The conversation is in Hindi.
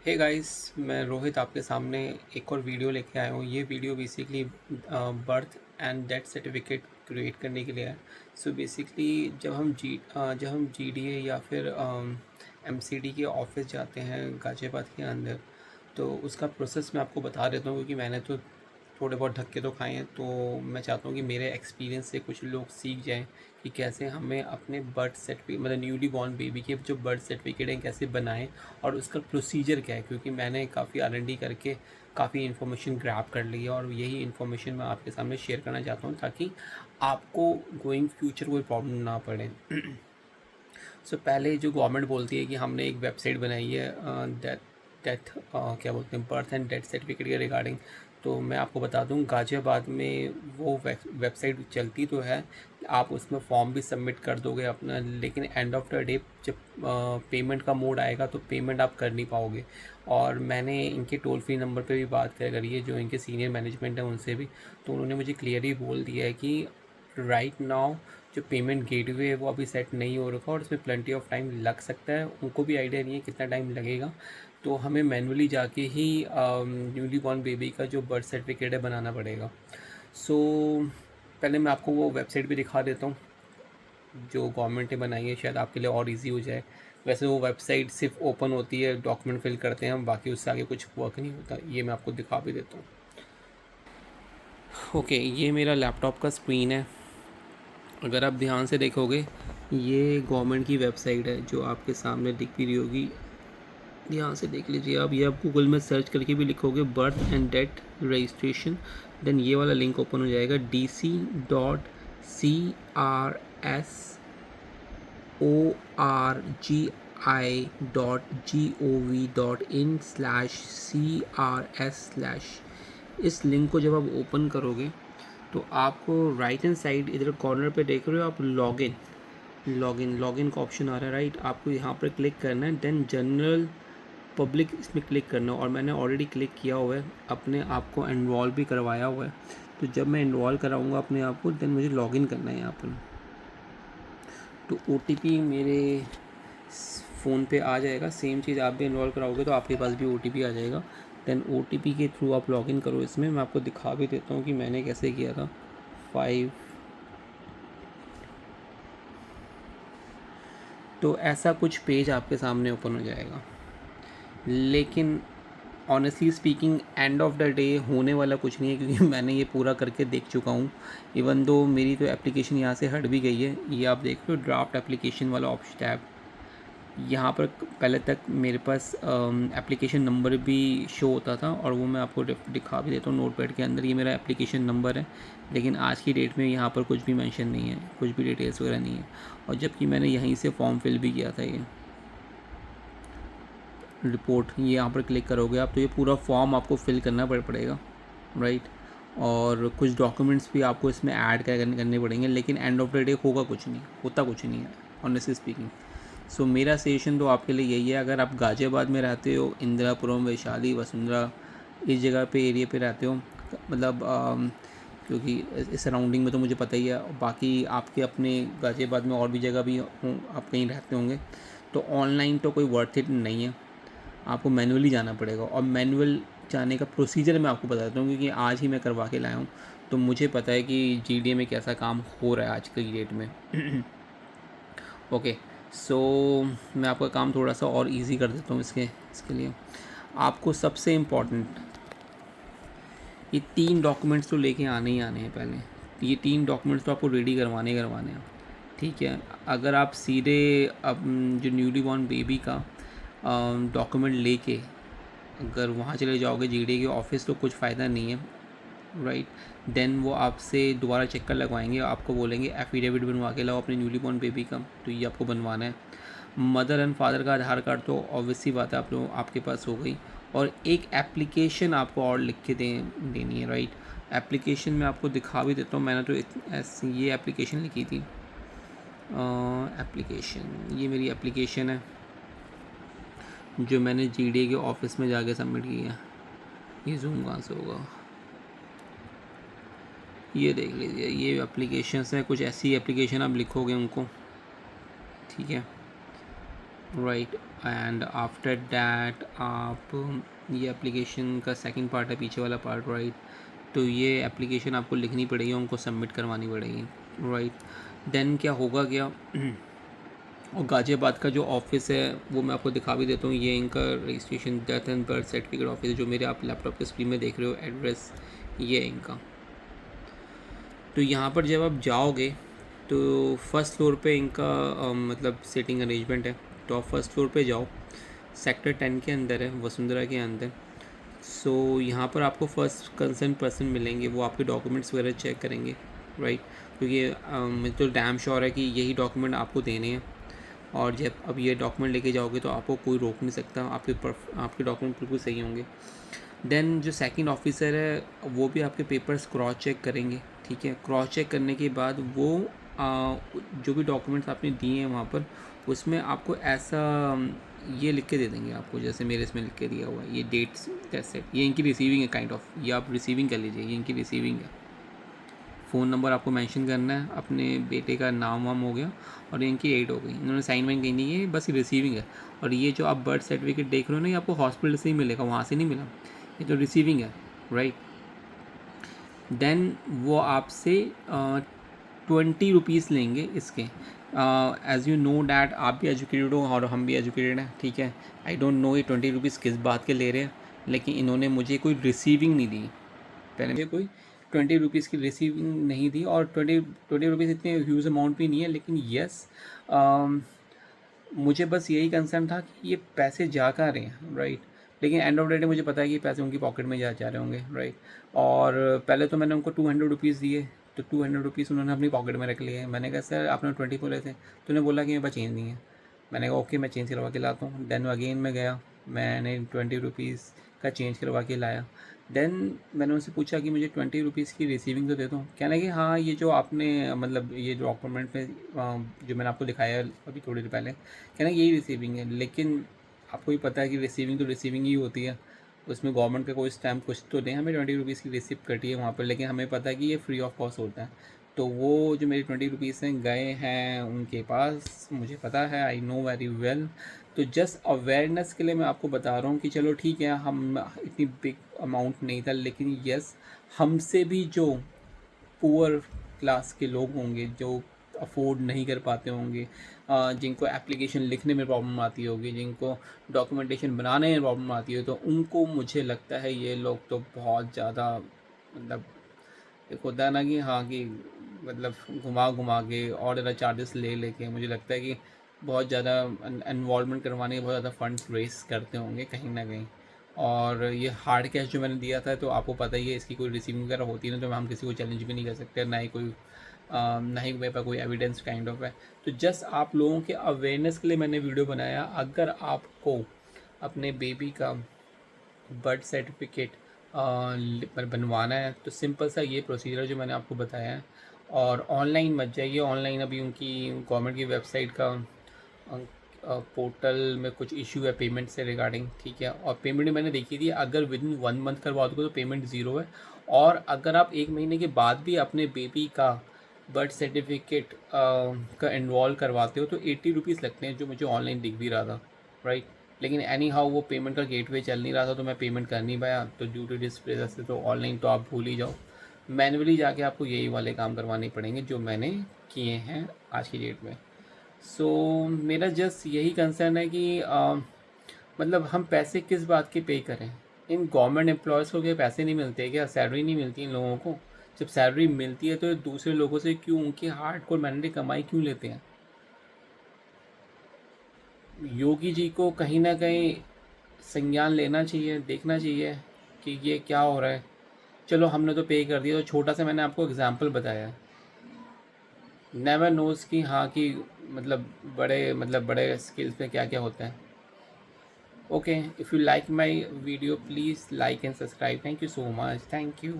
हे गाइस, मैं रोहित आपके सामने एक और वीडियो लेके आया हूँ। ये video basically birth and death certificate create करने के लिए है। सो बेसिकली जब हम जीडीए या फिर एमसीडी के ऑफिस जाते हैं गाज़ियाबाद के अंदर, तो उसका प्रोसेस मैं आपको बता देता हूँ, क्योंकि मैंने तो थोड़े बहुत धक्के तो खाए हैं। तो मैं चाहता हूँ कि मेरे एक्सपीरियंस से कुछ लोग सीख जाएं कि कैसे हमें अपने बर्थ सर्टिफिकेट मतलब न्यूली बॉर्न बेबी के जो बर्थ सर्टिफिकेट हैं कैसे बनाएं और उसका प्रोसीजर क्या है। क्योंकि मैंने काफ़ी R&D करके काफ़ी इन्फॉर्मेशन ग्रैब कर ली है और यही इन्फॉर्मेशन मैं आपके सामने शेयर करना चाहता हूँ, ताकि आपको गोइंग फ्यूचर कोई प्रॉब्लम ना पड़े। पहले जो गवर्नमेंट बोलती है कि हमने एक वेबसाइट बनाई है डेथ डेथ क्या बोलते हैं, बर्थ एंड डेथ सर्टिफिकेट के रिगार्डिंग। तो मैं आपको बता दूं, गाज़ियाबाद में वो वेबसाइट चलती तो है, आप उसमें फॉर्म भी सबमिट कर दोगे अपना, लेकिन एंड ऑफ द डे जब पेमेंट का मोड आएगा तो पेमेंट आप कर नहीं पाओगे। और मैंने इनके टोल फ्री नंबर पे भी बात करी है, जो इनके सीनियर मैनेजमेंट है उनसे भी। तो उन्होंने मुझे क्लियरली बोल दिया है कि राइट नाउ जो पेमेंट गेटवे है वो अभी सेट नहीं हो रखा और उसमें प्लेंटी ऑफ टाइम लग सकता है। उनको भी आइडिया नहीं है कितना टाइम लगेगा। तो हमें मैनुअली जाके ही न्यूली बॉर्न बेबी का जो बर्थ सर्टिफिकेट है बनाना पड़ेगा। सो पहले मैं आपको वो वेबसाइट भी दिखा देता हूँ जो गवर्नमेंट ने बनाई है, शायद आपके लिए और इजी हो जाए। वैसे वो वेबसाइट सिर्फ ओपन होती है, डॉक्यूमेंट फिल करते हैं हम, बाकी उससे आगे कुछ वर्क नहीं होता। ये मैं आपको दिखा भी देता हूँ। ओके, ये मेरा लैपटॉप का स्क्रीन है। अगर आप ध्यान से देखोगे, ये गवर्नमेंट की वेबसाइट है जो आपके सामने दिख भी रही होगी। ध्यान से देख लीजिए आप। ये आप गूगल में सर्च करके भी लिखोगे birth and death registration, then ये वाला लिंक ओपन हो जाएगा, dc.orgi.gov.in/crs/। इस लिंक को जब आप ओपन करोगे तो आपको राइट हैंड साइड इधर कॉर्नर पे देख रहे हो आप, लॉगिन का ऑप्शन आ रहा है, राइट। आपको यहाँ पर क्लिक करना है, देन जनरल पब्लिक इसमें क्लिक करना है। और मैंने ऑलरेडी क्लिक किया हुआ है, अपने आप को इन्वॉल्व भी करवाया हुआ है। तो जब मैं इन्वॉल्व कराऊंगा अपने आप को, देन मुझे लॉगिन करना है यहाँ पर। तो OTP मेरे फ़ोन पे आ जाएगा। सेम चीज़ आप भी इन्वॉल्व कराओगे तो आपके पास भी OTP आ जाएगा। देन OTP के थ्रू आप लॉगिन करो इसमें। मैं आपको दिखा भी देता हूँ कि मैंने कैसे किया था। 5। तो ऐसा कुछ पेज आपके सामने ओपन हो जाएगा। लेकिन honestly speaking end of the day होने वाला कुछ नहीं है, क्योंकि मैंने ये पूरा करके देख चुका हूँ। इवन दो मेरी तो एप्लीकेशन यहाँ से हट भी गई है। ये आप देख रहे हो ड्राफ्ट एप्लीकेशन वाला ऑप्शन टैब, यहाँ पर पहले तक मेरे पास एप्लीकेशन नंबर भी शो होता था, और वो मैं आपको दिखा भी देता हूँ नोटपैड के अंदर। ये मेरा एप्लीकेशन नंबर है, लेकिन आज की डेट में यहाँ पर कुछ भी मेंशन नहीं है, कुछ भी डिटेल्स वगैरह नहीं है। और जबकि मैंने यहीं से फॉर्म फिल भी किया था। ये रिपोर्ट, ये यहाँ पर क्लिक करोगे आप तो ये पूरा फॉर्म आपको फिल करना पड़ेगा, राइट। और कुछ डॉक्यूमेंट्स भी आपको इसमें ऐड करने पड़ेंगे, लेकिन एंड ऑफ द डे होगा कुछ नहीं, होता कुछ नहीं है ऑनेस्टली स्पीकिंग। सो मेरा सजेशन तो आपके लिए यही है, अगर आप गाज़ियाबाद में रहते हो, इंदिरापुरम, वैशाली, वसुंधरा, इस जगह पे एरिया पे रहते हो, मतलब क्योंकि इस सराउंडिंग में तो मुझे पता ही है, बाकी आपके अपने गाज़ियाबाद में और भी जगह भी हों, आप कहीं रहते होंगे, तो ऑनलाइन तो कोई वर्थ इट नहीं है। आपको मैनुअली जाना पड़ेगा। और मैनुअल जाने का प्रोसीजर मैं आपको बताता हूँ, क्योंकि आज ही मैं करवा के लाया हूँ, तो मुझे पता है कि जीडीए में कैसा काम हो रहा है आज की डेट में। ओके, सो मैं आपका काम थोड़ा सा और इजी कर देता हूँ। इसके लिए आपको सबसे इम्पॉर्टेंट ये 3 डॉक्यूमेंट्स तो लेके आने ही आने हैं पहले। ये 3 डॉक्यूमेंट्स तो आपको रेडी करवाने हैं, ठीक है। अगर आप सीधे अब जो न्यूली बॉर्न बेबी का डॉक्यूमेंट लेके अगर वहाँ चले जाओगे जीडीए के ऑफिस, तो कुछ फ़ायदा नहीं है, राइट। देन वो आपसे दोबारा चक्कर लगवाएंगे, आपको बोलेंगे एफिडेविट बनवा के लाओ अपने न्यूली बॉर्न बेबी का, तो ये आपको बनवाना है। मदर एंड फादर का आधार कार्ड तो ऑब्वियस सी बात है आप लोग आपके पास हो गई। और एक एप्लीकेशन आपको और लिख के देनी है, राइट। एप्लीकेशन में आपको दिखा भी देता हूँ, मैंने तो ऐसी ये एप्लीकेशन लिखी थी। एप्लीकेशन, ये मेरी एप्लीकेशन है जो मैंने जीडीए के ऑफिस में जाके सबमिट की है। ये जूम कहाँ से होगा, ये देख लीजिए, ये एप्लीकेशंस हैं। कुछ ऐसी एप्लीकेशन आप लिखोगे उनको, ठीक है। राइट। एंड आफ्टर दैट आप ये एप्लीकेशन का सेकंड पार्ट है, पीछे वाला पार्ट, राइट। तो ये एप्लीकेशन आपको लिखनी पड़ेगी, उनको सबमिट करवानी पड़ेगी, राइट। देन क्या होगा क्या और गाज़ियाबाद का जो ऑफिस है वो मैं आपको दिखा भी देता हूँ। ये इनका registration death and birth certificate office है, जो मेरे आप लैपटॉप के स्क्रीन में देख रहे हो एड्रेस, ये है इनका। तो यहाँ पर जब आप जाओगे तो फर्स्ट फ्लोर पे इनका मतलब सीटिंग अरेंजमेंट है। तो आप फर्स्ट फ्लोर पे जाओ, सेक्टर 10 के अंदर है, वसुंधरा के अंदर। सो यहाँ पर आपको फर्स्ट कंसर्न पर्सन मिलेंगे, वो आपके डॉक्यूमेंट्स वगैरह चेक करेंगे, राइट। क्योंकि मुझे तो डैम श्योर है कि यही डॉक्यूमेंट आपको देने हैं, और जब अब ये डॉक्यूमेंट लेके जाओगे तो आपको कोई रोक नहीं सकता, आपके डॉक्यूमेंट बिल्कुल सही होंगे। देन जो सेकंड ऑफिसर है वो भी आपके पेपर्स क्रॉस चेक करेंगे, ठीक है। क्रॉस चेक करने के बाद वो जो भी डॉक्यूमेंट्स आपने दिए हैं वहाँ पर, उसमें आपको ऐसा ये लिख के दे देंगे आपको, जैसे मेरे इसमें लिख के दिया हुआ है ये डेट्स दैट्स इट। ये इनकी रिसीविंग है काइंड ऑफ, ये आप रिसीविंग कर लीजिए, ये इनकी रिसीविंग है। फ़ोन नंबर आपको मेंशन करना है, अपने बेटे का नाम वाम हो गया, और इनकी एड हो गई, इन्होंने साइन वाइन कहीं नहीं है, बस रिसीविंग है। और ये जो आप बर्थ सर्टिफिकेट देख रहे हो ना, ये आपको हॉस्पिटल से ही मिलेगा, वहाँ से नहीं मिला, ये तो रिसीविंग है, राइट। देन वो आपसे 20 रुपीज़ लेंगे इसके। एज़ यू नो डैट आप भी एजुकेटेड हो और हम भी एजुकेटेड हैं, ठीक है। आई डोंट नो ये 20 रुपीज़ किस बात के ले रहे हैं, लेकिन इन्होंने मुझे कोई रिसीविंग नहीं दी, पहले मुझे कोई 20 रुपीज़ की रिसीविंग नहीं दी। और 20 रुपीज़ इतने ह्यूज अमाउंट भी नहीं है, लेकिन येस मुझे बस यही कंसर्न था कि ये पैसे जा कहाँ रहे हैं, राइट। लेकिन एंड ऑफ द डे मुझे पता है कि पैसे उनकी पॉकेट में जा रहे होंगे, राइट। और पहले तो मैंने उनको 200 रुपीज़ दिए, तो 200 रुपीज़ उन्होंने अपनी पॉकेट में रख लिए। मैंने कहा सर आपने 20 बोले थे, तो उन्होंने बोला कि मेरे पास चेंज नहीं है। मैंने कहा ओके मैं चेंज करवा के लाता हूँ। देन अगेन मैं गया, मैंने 20 रुपीज़ का चेंज करवा के लाया। देन मैंने उनसे पूछा कि मुझे 20 रुपीज़ की रिसीविंग तो दे दो। कहना कि हाँ ये जो आपने मतलब ये जो डॉक्यूमेंट में जो मैंने आपको दिखाया अभी थोड़ी देर पहले, कहना यही रिसीविंग है। लेकिन आपको ही पता है कि रिसीविंग तो रिसीविंग ही होती है, उसमें गवर्नमेंट का कोई स्टैम्प कुछ तो नहीं, हमें 20 रुपीज़ की रिसिप्ट कटी है वहाँ पर, लेकिन हमें पता है कि ये फ्री ऑफ कॉस्ट होता है। तो वो जो मेरी 20 रुपीज़ हैं गए हैं उनके पास, मुझे पता है, आई नो वेरी वेल। तो जस्ट अवेयरनेस के लिए मैं आपको बता रहा हूँ कि चलो ठीक है, हम इतनी बिग अमाउंट नहीं था, लेकिन यस हमसे भी जो पुअर क्लास के लोग होंगे, जो अफोर्ड नहीं कर पाते होंगे, जिनको एप्लीकेशन लिखने में प्रॉब्लम आती होगी, जिनको डॉक्यूमेंटेशन बनाने में प्रॉब्लम आती है, तो उनको मुझे लगता है ये लोग तो बहुत ज़्यादा मतलब एक होता है ना कि हाँ कि मतलब घुमा घुमा के और ज़्यादा चार्जेस ले लेके, मुझे लगता है कि बहुत ज़्यादा इन्वॉल्वमेंट करवाने के बहुत ज़्यादा फंड्स रेस करते होंगे कहीं ना कहीं। और ये हार्ड कैश जो मैंने दिया था, तो आपको पता ही है इसकी कोई रिसीविंग वगैरह होती है ना, तो हम किसी को चैलेंज भी नहीं कर सकते, ना ही कोई ना ही मेरे पास कोई एविडेंस काइंड ऑफ है। तो जस्ट आप लोगों के अवेयरनेस के लिए मैंने वीडियो बनाया। अगर आपको अपने बेबी का बर्थ सर्टिफिकेट बनवाना है तो सिंपल सा ये प्रोसीजर जो मैंने आपको बताया है। और ऑनलाइन मत जाइए, ऑनलाइन अभी उनकी गवर्नमेंट की वेबसाइट का पोर्टल में कुछ इशू है पेमेंट से रिगार्डिंग, ठीक है। और पेमेंट मैंने देखी थी, अगर विद इन 1 मंथ करवा दोगे तो पेमेंट ज़ीरो है। और अगर आप 1 महीने के बाद भी अपने बेबी का बर्थ सर्टिफिकेट का इन्वॉल्व करवाते हो तो 80 रुपीज़ लगते हैं, जो मुझे ऑनलाइन दिख भी रहा था, राइट। लेकिन एनी हाउ वो पेमेंट का गेटवे चल नहीं रहा था, तो मैं पेमेंट कर नहीं पाया। तो ड्यू टू दिस वजह से तो ऑनलाइन तो आप भूल ही जाओ, मैनुअली जाके आपको यही वाले काम करवाने पड़ेंगे जो मैंने किए हैं आज की डेट में। सो मेरा जस्ट यही कंसर्न है कि मतलब हम पैसे किस बात के पे करें। इन गवर्नमेंट एम्प्लॉयज़ को क्या पैसे नहीं मिलते क्या, सैलरी नहीं मिलती इन लोगों को? जब सैलरी मिलती है तो ये दूसरे लोगों से क्यों उनकी हार्डकोर मेहनत की कमाई क्यों लेते हैं? योगी जी को कहीं ना कहीं संज्ञान लेना चाहिए, देखना चाहिए कि ये क्या हो रहा है। चलो हमने तो पे कर दिया, तो छोटा सा मैंने आपको एग्जांपल बताया। नेवर नोज़ कि हाँ कि मतलब बड़े स्किल्स पे क्या क्या होता है। Okay, if you like my video please like and subscribe. Thank you so much, thank you.